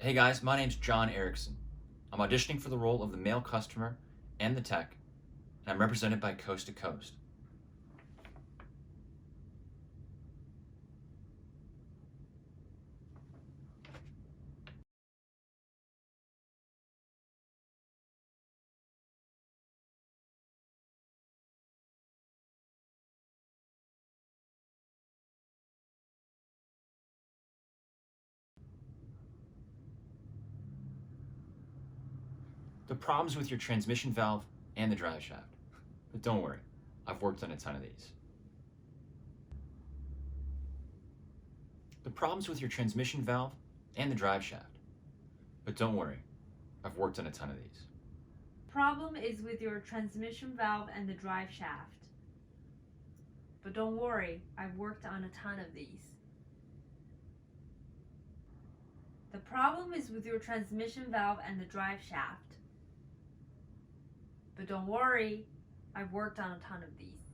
Hey guys, my name's John Erickson. I'm auditioning for the role of the male customer and the tech, and I'm represented by Coast to Coast. The problem's with your transmission valve and the drive shaft. But don't worry, I've worked on a ton of these. The problem's with your transmission valve and the drive shaft. But don't worry, I've worked on a ton of these. Problem is with your transmission valve and the drive shaft. But don't worry, I've worked on a ton of these. The problem is with your transmission valve and the drive shaft. But don't worry, I've worked on a ton of these.